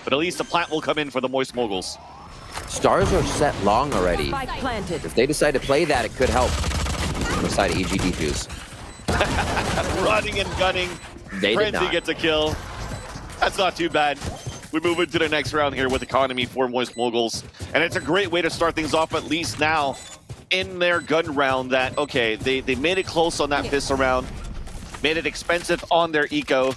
S4: But at least the plant will come in for the Moist Moguls.
S5: Stars are set long already.
S6: Spike planted.
S5: If they decide to play that, it could help. On the side of EG Defuse.
S4: Running and gunning.
S5: They did
S4: Frenzy
S5: not.
S4: gets a kill. That's not too bad. We move into the next round here with Economy for Moist Moguls. And it's a great way to start things off, at least now in their gun round that, okay, they made it close on that pistol round, made it expensive on their eco,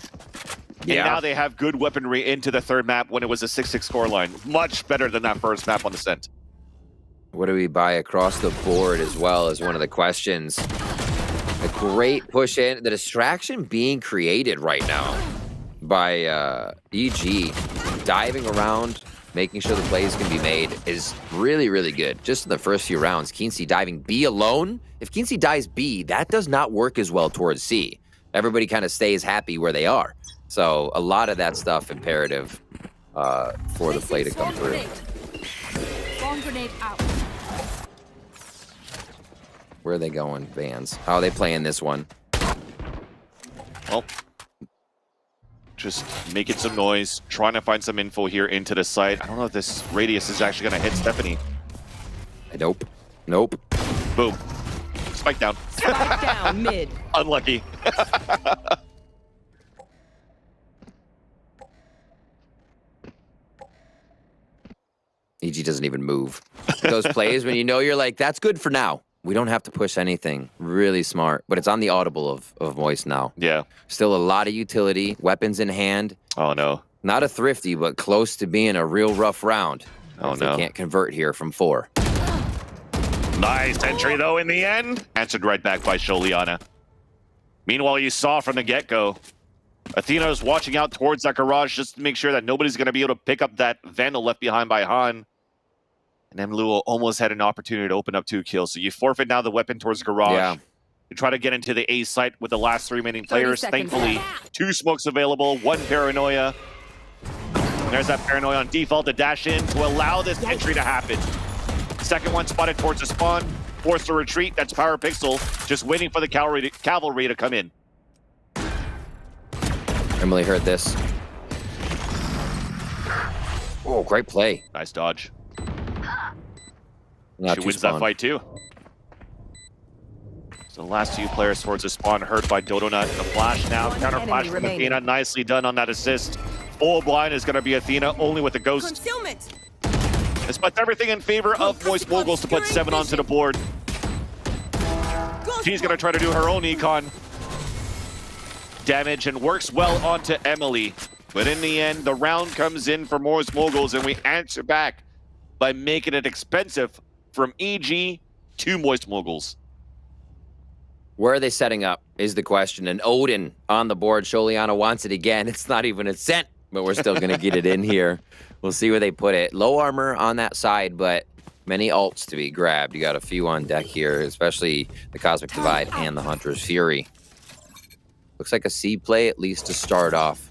S4: and now they have good weaponry into the third map when it was a 6-6 scoreline. Much better than that first map on the Scent.
S5: What do we buy across the board as well is one of the questions. A great push in. The distraction being created right now by EG, diving around, making sure the plays can be made is really, really good. Just in the first few rounds, Keency diving B alone. If Keency dies B, that does not work as well towards C. Everybody kind of stays happy where they are. So a lot of that stuff imperative for the play to come through.
S6: Bomb grenade out.
S5: Where are they going, Vans? How are they playing this one?
S4: Well, just making some noise, trying to find some info here into the site. I don't know if this radius is actually going to hit Stephanie.
S5: Nope. Nope.
S4: Boom. Spike down.
S6: Spike down mid.
S4: Unlucky.
S5: EG doesn't even move. Those plays when you know you're like, that's good for now. We don't have to push anything. Really smart. But it's on the audible of Moist now.
S4: Yeah.
S5: Still a lot of utility. Weapons in hand.
S4: Oh, no.
S5: Not a thrifty, but close to being a real rough round.
S4: Oh,
S5: if
S4: no.
S5: They can't convert here from 4.
S4: Nice entry, though, in the end. Answered right back by Sholiana. Meanwhile, you saw from the get-go, Athena is watching out towards that garage just to make sure that nobody's going to be able to pick up that Vandal left behind by Han. And Mluo almost had an opportunity to open up 2 kills. So you forfeit now the weapon towards the garage.
S5: Yeah.
S4: You try to get into the A site with the last 3 remaining players.
S6: 30 seconds
S4: Thankfully, 2 smokes available, 1 paranoia. And there's that paranoia on default to dash in to allow this entry to happen. Second one spotted towards the spawn, forced to retreat. That's Power Pixel, just waiting for the cavalry to come in.
S5: Emily heard this. Oh, great play.
S4: Nice dodge.
S5: Not
S4: She
S5: too
S4: wins
S5: spawn.
S4: that fight too. So the last 2 players towards the spawn hurt by Dodonut. The flash now, counter flash from
S6: remaining.
S4: Athena. Nicely done on that assist. Full blind is going to be Athena, only with the ghost.
S6: Concealment.
S4: This puts everything in favor of Moist Moguls to put 7 onto the board. She's going to try to do her own econ damage and works well onto Emily. But in the end, the round comes in for Moist Moguls, and we answer back by making it expensive from EG to Moist Moguls.
S5: Where are they setting up is the question. And Odin on the board. Sholiana wants it again. It's not even a cent, but we're still going to get it in here. We'll see where they put it. Low armor on that side, but many ults to be grabbed. You got a few on deck here, especially the Cosmic Divide and the Hunter's Fury. Looks like a C play, at least to start off.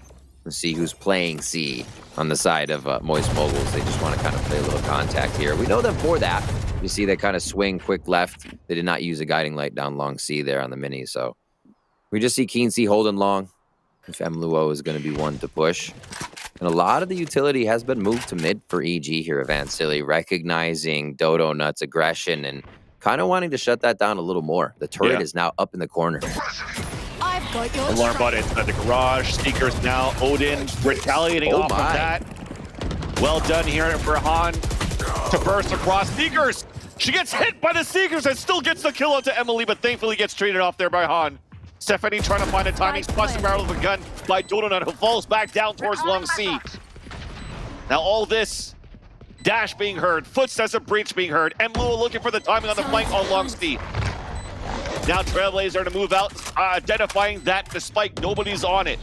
S5: And see who's playing C on the side of Moist Moguls. They just want to kind of play a little contact here. We know them for that. You see they kind of swing quick left. They did not use a guiding light down long C there on the mini, so we just see Keen C holding long. If Mluo is going to be one to push. And a lot of the utility has been moved to mid for EG here, Avancilly, recognizing Dodo Nut's aggression and kind of wanting to shut that down a little more. The turret is now up in the corner.
S6: I've got your
S4: Alarm button at the garage. Seekers now. Odin retaliating off of that. Well done here for Han to burst across. Seekers! She gets hit by the Seekers and still gets the kill onto Emily, but thankfully gets traded off there by Han. Stephanie trying to find a timing, spots the barrel of a gun by Donut, who falls back down towards Long C. Now all this, dash being heard, footsteps of breach being heard, and Lua looking for the timing on the flank on Long C. Now Trailblazer to move out, identifying that despite nobody's on it.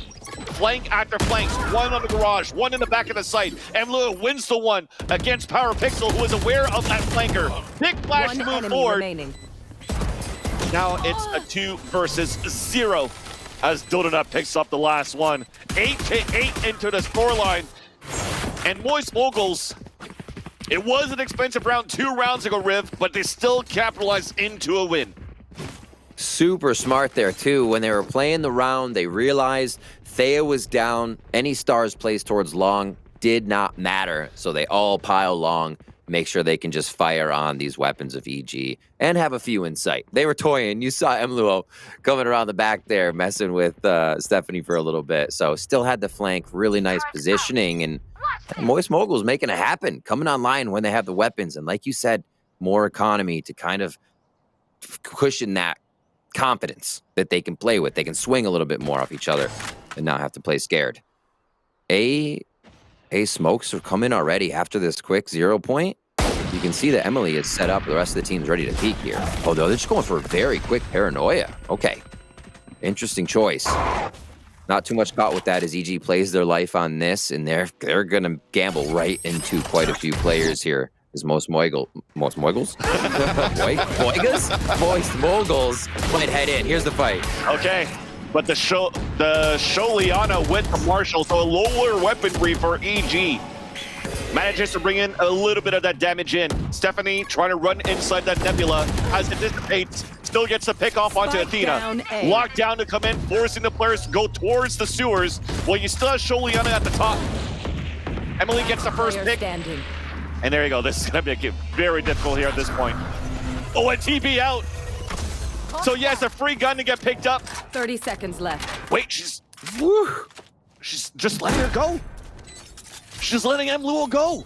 S4: Flank after flanks, one on the garage, one in the back of the site. Emlua wins the one against Power Pixel, who is aware of that flanker. Big flash to move forward.
S6: Remaining.
S4: Now it's a 2 versus 0 as Donut picks up the last one. 8-8 into the scoreline. And Moist Moguls, it was an expensive round 2 rounds ago, Riv, but they still capitalized into a win.
S5: Super smart there, too. When they were playing the round, they realized Thea was down. Any stars placed towards long did not matter. So they all pile long, make sure they can just fire on these weapons of EG and have a few in sight. They were toying. You saw Emluo coming around the back there, messing with Stephanie for a little bit. So still had the flank, really nice positioning. And Moist Mogul's making it happen, coming online when they have the weapons. And like you said, more economy to kind of cushion that confidence that they can play with. They can swing a little bit more off each other and not have to play scared. A smokes are coming already after this quick 0 point. You can see that Emily is set up. The rest of the team's ready to peek here. Oh, no, they're just going for a very quick paranoia. Okay. Interesting choice. Not too much caught with that as EG plays their life on this, and they're going to gamble right into quite a few players here. Is Moist Moguls might head in. Here's the fight.
S4: Okay, but the Sholiana with the Marshall, so a lower weaponry for EG. Manages to bring in a little bit of that damage in. Stephanie trying to run inside that nebula as it dissipates. Still gets the pick off onto
S6: Spike
S4: Athena.
S6: down A.
S4: Locked down to come in, forcing the players to go towards the sewers. Well, you still have Sholiana at the top. Emily gets the first
S6: Player
S4: pick.
S6: standing.
S4: And there you go. This is going to be very difficult here at this point. Oh, and TP out. So yes, a free gun to get picked up.
S6: 30 seconds left.
S4: Wait, she's just letting her go. She's letting Emluo go.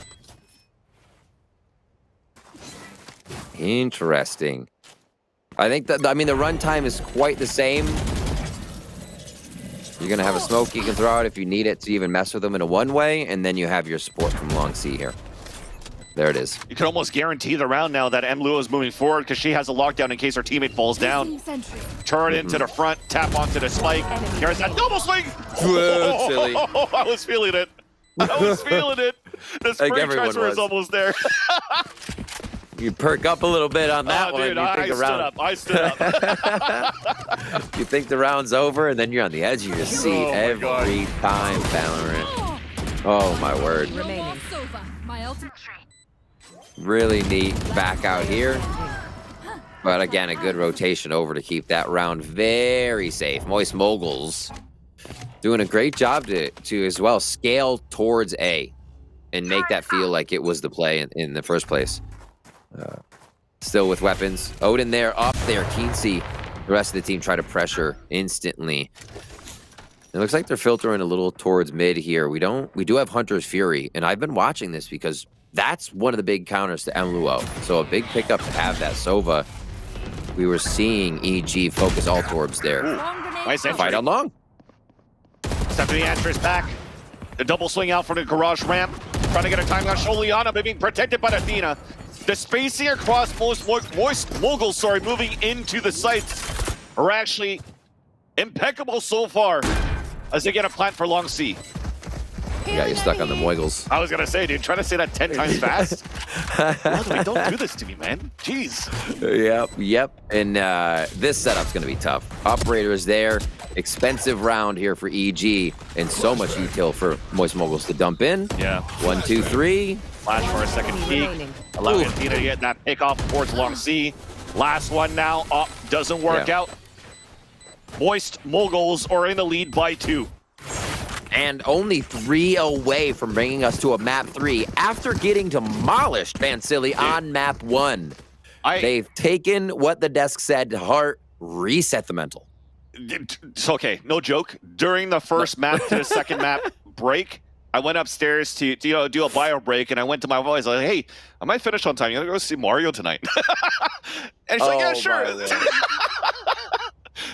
S5: Interesting. I think that, the runtime is quite the same. You're going to have a smoke you can throw out if you need it to even mess with them in a one-way, and then you have your support from long C here. There it is.
S4: You can almost guarantee the round now that Emluo is moving forward because she has a lockdown in case her teammate falls down. Turn into the front, tap onto the spike. Here's that double swing.
S5: Whoa, silly.
S4: I was feeling it. I was feeling it. The spring
S5: everyone
S4: transfer is
S5: was.
S4: almost there.
S5: You perk up a little bit on that one.
S4: Dude,
S5: You think
S4: I stood up.
S5: You think the round's over, and then you're on the edge of your seat every time, Valorant. Oh, my word.
S6: Remaining.
S5: Really neat back out here. But again, a good rotation over to keep that round very safe. Moist Moguls doing a great job to as well scale towards A and make that feel like it was the play in the first place. Still with weapons. Odin there, up there. Keency. The rest of the team try to pressure instantly. It looks like they're filtering a little towards mid here. We do have Hunter's Fury, and I've been watching this because that's one of the big counters to Emluo. So a big pickup to have that Sova. We were seeing EG focus all towards there.
S4: Nice entry.
S5: Fight on long.
S4: Stephanie answers back. The double swing out for the garage ramp. Trying to get a timeout. Sholiana being protected by Athena. The spacing across Moist Moguls, moving into the sites are actually impeccable so far as they get a plant for long C.
S5: You got you stuck on the Moiguls.
S4: I was gonna say, dude, try to say that 10 times fast. Don't do this to me, man. Jeez.
S5: Yep. And this setup's gonna be tough. Operators there. Expensive round here for EG, and so much util for Moist Moguls to dump in.
S4: Yeah.
S5: 1, 2, 3.
S4: Flash for a second peek. Allowing Athena to get that pick off towards long C. Last one now. Doesn't work out. Moist Moguls are in the lead by 2.
S5: And only 3 away from bringing us to a map 3 after getting demolished, Vansili, on map 1. They've taken what the desk said to heart, reset the mental.
S4: It's okay, no joke. During the first map to the second map break, I went upstairs to do a bio break, and I went to my voice like, "Hey, I might finish on time. You gonna go see Mario tonight?" And she's like, "Yeah, sure."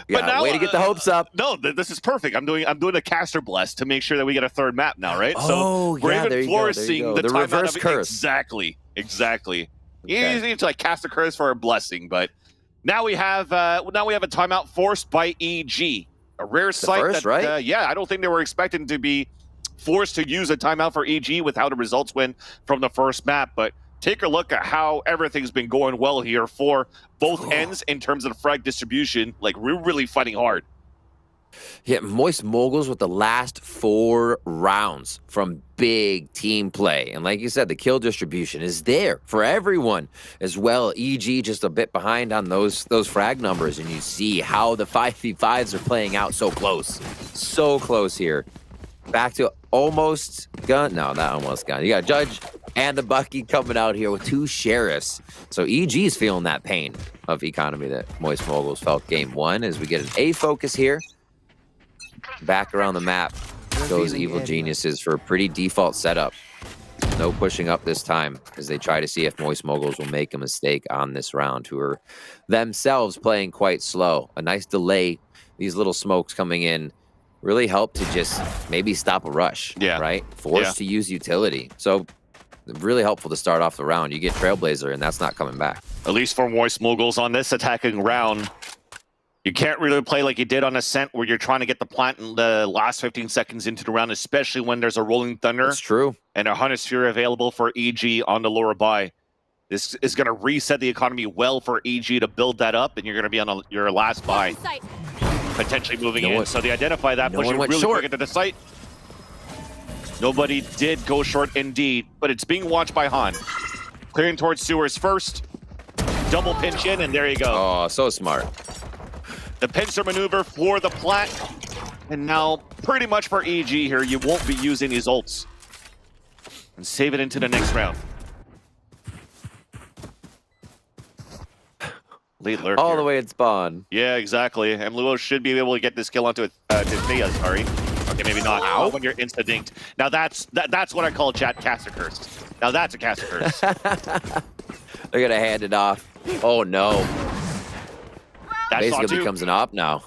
S5: Yeah,
S4: But now,
S5: way to get the hopes up.
S4: No, this is perfect. I'm doing a caster bless to make sure that we get a third map now, right?
S5: Oh,
S4: so we're
S5: yeah,
S4: even
S5: there you go,
S4: flourishing the timeout
S5: reverse
S4: of
S5: curse.
S4: Exactly.
S5: Okay.
S4: You need to like cast a curse for a blessing, but now we have a timeout forced by EG. A rare sight.
S5: First,
S4: that,
S5: right?
S4: I don't think they were expecting to be forced to use a timeout for EG with how the results went from the first map, but take a look at how everything's been going well here for both ends in terms of the frag distribution. Like, we're really fighting hard.
S5: Yeah, Moist Moguls with the last 4 rounds from big team play. And like you said, the kill distribution is there for everyone as well. EG just a bit behind on those frag numbers, and you see how the 5v5s are playing out so close. So close here. Back to almost gun. No, not almost gun. You got Judge and the Bucky coming out here with 2 sheriffs. So EG's feeling that pain of economy that Moist Moguls felt game 1 as we get an A focus here. Back around the map goes Evil Geniuses for a pretty default setup. No pushing up this time as they try to see if Moist Moguls will make a mistake on this round, who are themselves playing quite slow. A nice delay. These little smokes coming in really help to just maybe stop a rush, right? Forced to use utility. So really helpful to start off the round. You get Trailblazer, and that's not coming back.
S4: At least for Moist Moguls on this attacking round, you can't really play like you did on Ascent, where you're trying to get the plant in the last 15 seconds into the round, especially when there's a Rolling Thunder.
S5: That's true.
S4: And a Hunter's Fury available for EG on the lower buy. This is going to reset the economy well for EG to build that up, and you're going to be on your last buy, potentially moving in. So they identify that, pushing really quick into the site. Nobody did go short indeed, but it's being watched by Han. Clearing towards sewers first. Double pinch in, and there you go.
S5: Oh, so smart.
S4: The pincer maneuver for the plat. And now, pretty much for EG here, you won't be using these ults. And save it into the next round. Late lurk
S5: All
S4: here.
S5: the way at spawn.
S4: Yeah, exactly. And Luo should be able to get this kill onto Thea, sorry. Okay, maybe not. Not when you're insta-dinked. Now that's what I call chat caster curse. Now that's a caster curse.
S5: They're gonna hand it off. Oh no.
S4: That's
S5: basically becomes an op now.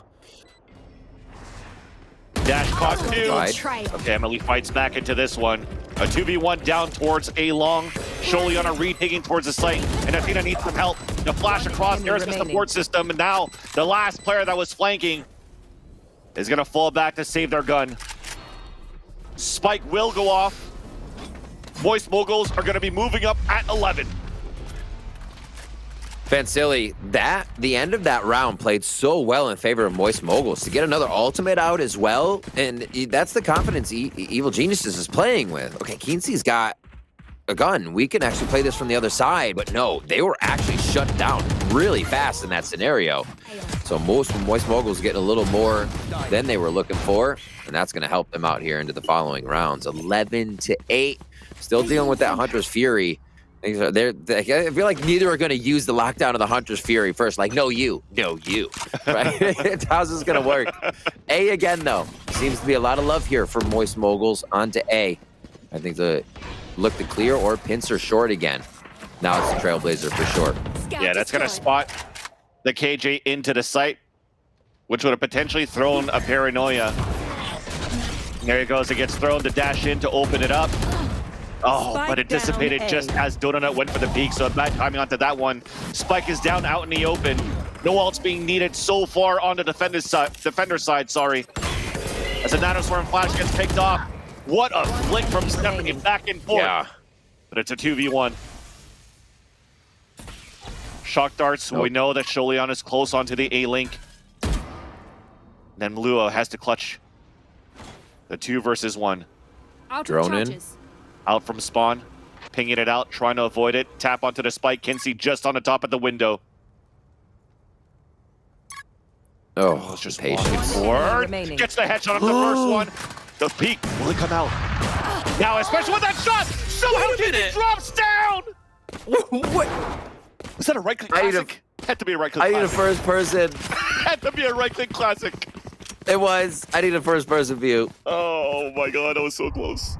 S4: Dash caught 2.
S5: Right.
S4: Okay, Emily fights back into this one. A 2v1 down towards A long. Sholiana retaking towards the site. And Athena needs some help to flash across. There's the support system. And now the last player that was flanking is going to fall back to save their gun. Spike will go off. Moist Moguls are going to be moving up at 11.
S5: Vansili, the end of that round played so well in favor of Moist Moguls to get another ultimate out as well, and that's the confidence Evil Geniuses is playing with. Okay, Keensy's got a gun. We can actually play this from the other side, but no, they were actually shut down really fast in that scenario. So Moist Moguls getting a little more than they were looking for, and that's going to help them out here into the following rounds. 11-8, still dealing with that Hunter's Fury. I feel like neither are going to use the lockdown of the Hunter's Fury first. Like, no, you. Right? How's this going to work? A again, though. Seems to be a lot of love here for Moist Moguls onto A. I think the look to clear or pincer short again. Now it's the Trailblazer for short.
S4: Yeah, that's going to spot the KJ into the site, which would have potentially thrown a Paranoia. There he goes. It gets thrown to dash in to open it up. Oh, but it dissipated just as Donut went for the peak, so bad timing onto that one. Spike is down out in the open. No ults being needed so far on the defender side, sorry. As a Nanoswarm flash gets picked off. What a flick from stepping it back and forth.
S5: Yeah.
S4: But it's a 2v1. Shock darts, we know that Sholian is close onto the A-link. Then Luo has to clutch the 2 versus 1.
S5: Drone in.
S4: Out from spawn, pinging it out, trying to avoid it. Tap onto the spike. Kinsey just on the top of the window.
S5: Oh,
S4: it's just
S5: patience.
S4: Forward. Gets the headshot on the first one. The peak. Will it come out? Now, especially with that shot! Somehow Kinsey drops down!
S5: What?
S4: Was that a right-click classic? Had to be a right-click
S5: I
S4: classic.
S5: need a first person.
S4: Had to be a right-click classic.
S5: It was. I need a first person view.
S4: Oh my god, that was so close.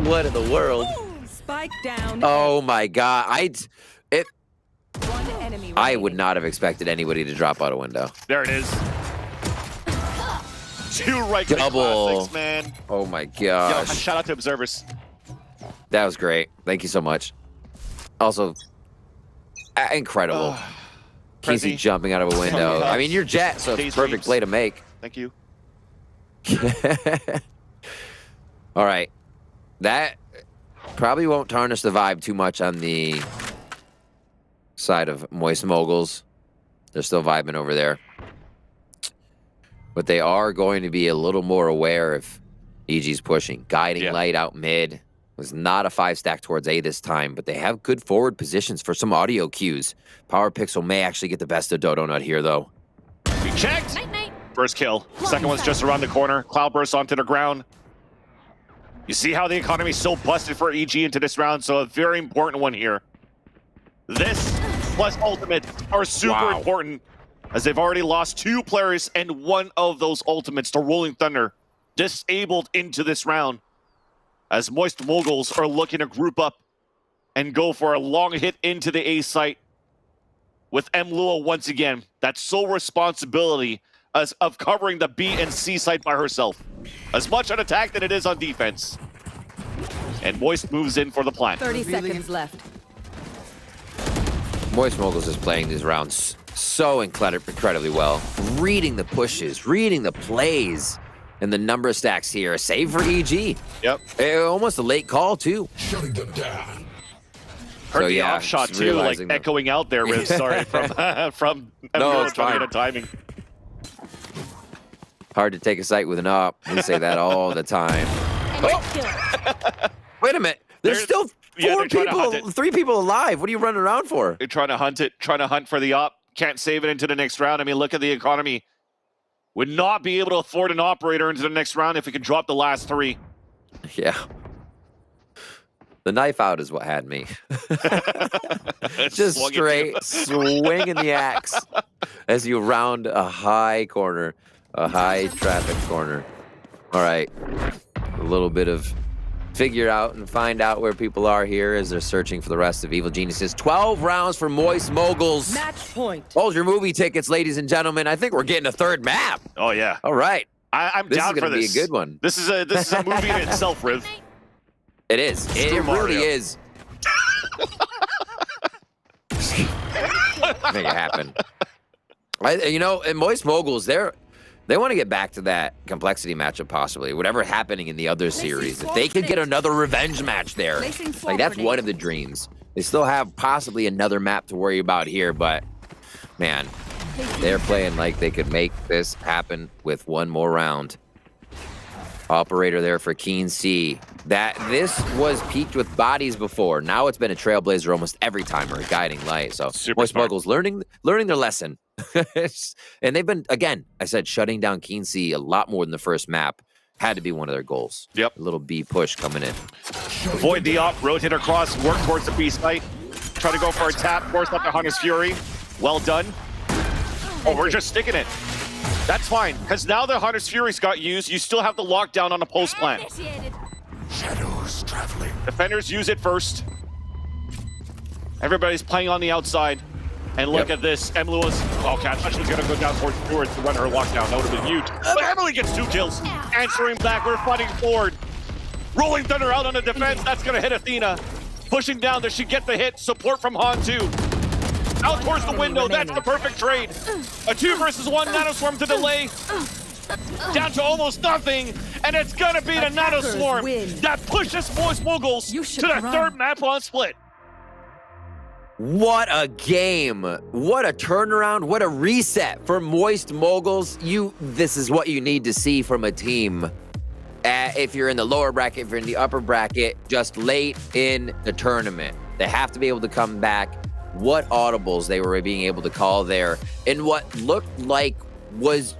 S5: What in the world?
S6: Spike down.
S5: Oh my god.
S6: One enemy
S5: I
S6: remaining.
S5: would not have expected anybody to drop out a window.
S4: There it is. 2 right-click
S5: Double.
S4: classics, man.
S5: Oh my
S4: Yo,
S5: gosh.
S4: shout out to observers.
S5: That was great. Thank you so much. Also, incredible. Casey
S4: Prezi.
S5: jumping out of a window. I mean, you're Jet, so it's a
S4: Days
S5: perfect
S4: Reeves.
S5: play to make.
S4: Thank you.
S5: All right. That probably won't tarnish the vibe too much on the side of Moist Moguls. They're still vibing over there. but they are going to be a little more aware if EG's pushing. Guiding light out mid. Was not a 5-stack towards A this time, but they have good forward positions for some audio cues. Power Pixel may actually get the best of Dodonut here, though.
S4: He checked. First kill. Second one's just around the corner. Cloudburst onto the ground. You see how the economy's so busted for EG into this round, so a very important one here. This plus ultimates are super important, as they've already lost 2 players and one of those ultimates, the Rolling Thunder, disabled into this round. As Moist Moguls are looking to group up and go for a long hit into the A site with Mlua once again. That sole responsibility of covering the B and C site by herself. As much on attack than it is on defense. And Moist moves in for the plant.
S6: 30 seconds left.
S5: Moist Moguls is playing these rounds so incredibly well. Reading the pushes, reading the plays. And the number of stacks here, save for EG.
S4: Yep.
S5: Almost a late call, too.
S7: Shutting them down.
S4: Heard the off shot, too, like echoing out there, Riz. Sorry, from
S5: No, it's fine.
S4: timing.
S5: Hard to take a site with an op. We say that all the time. Wait a minute. There's still 3 people alive. What are you running around for?
S4: They're trying to hunt it, trying to hunt for the op. Can't save it into the next round. I mean, look at the economy. Would not be able to afford an operator into the next round if we could drop the last 3.
S5: Yeah. The knife out is what had me. Just straight swinging the axe as you round a high corner, a high traffic corner. All right. A little bit of figure out and find out where people are here as they're searching for the rest of Evil Geniuses. 12 rounds for Moist Moguls.
S6: Match point.
S5: Hold your movie tickets, ladies and gentlemen. I think we're getting a 3rd map.
S4: Oh, yeah.
S5: All right.
S4: I'm down for this.
S5: This is going to be a good one.
S4: This is a movie in itself, Riv.
S5: It is. It really is. Make it happen. And Moist Moguls, they want to get back to that complexity matchup, possibly. Whatever happening in the other series. If they could get another revenge match there, like that's one of the dreams. They still have possibly another map to worry about here, but man, they're playing like they could make this happen with one more round. Operator there for Keen C. This was peaked with bodies before. Now it's been a Trailblazer almost every time, or a guiding light. So Moist Moguls learning their lesson. And they've been, again, I said, shutting down Keen C a lot more than the first map. Had to be one of their goals.
S4: Yep.
S5: A little B push coming in.
S4: Avoid the op, rotate across, work towards the B site. Try to go for a tap, force up the Hunter's Fury. Well done. Oh, we're just sticking it. That's fine, because now the Hunter's Fury's got used. You still have the lockdown on the post plant.
S7: Shadows traveling.
S4: Defenders use it first. Everybody's playing on the outside. And look at this. Emlua's... Oh, Cat, she's going to go down towards Stewart to run her lockdown. That would have been huge. But Emily gets 2 kills. Answering back. We're fighting forward. Rolling Thunder out on the defense. That's going to hit Athena. Pushing down. Does she get the hit? Support from Han, too. Out towards the window. That's the perfect trade. A 2 versus 1 Nanoswarm to delay. Down to almost nothing. And it's going to be the Nanoswarm that pushes Moist Moguls to the 3rd map on split.
S5: What a game. What a turnaround. What a reset for Moist Moguls. This is what you need to see from a team. If you're in the lower bracket, if you're in the upper bracket, just late in the tournament. They have to be able to come back. What audibles they were being able to call there. And what looked like was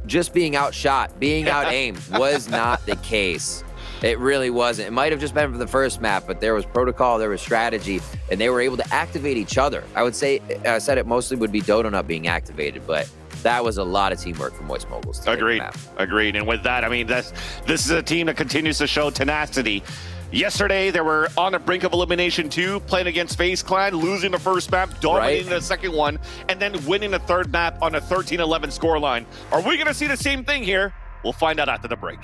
S5: just being outshot, being out-aimed was not the case. It really wasn't. It might have just been for the first map, but there was protocol, there was strategy, and they were able to activate each other. I would say, I said it mostly would be Dodo not being activated, but that was a lot of teamwork from Moist Moguls.
S4: Agreed. Agreed. And with that, I mean, this is a team that continues to show tenacity. Yesterday, they were on the brink of elimination 2, playing against FaZe Clan, losing the first map, dominating the second one, and then winning the 3rd map on a 13-11 scoreline. Are we going to see the same thing here? We'll find out after the break.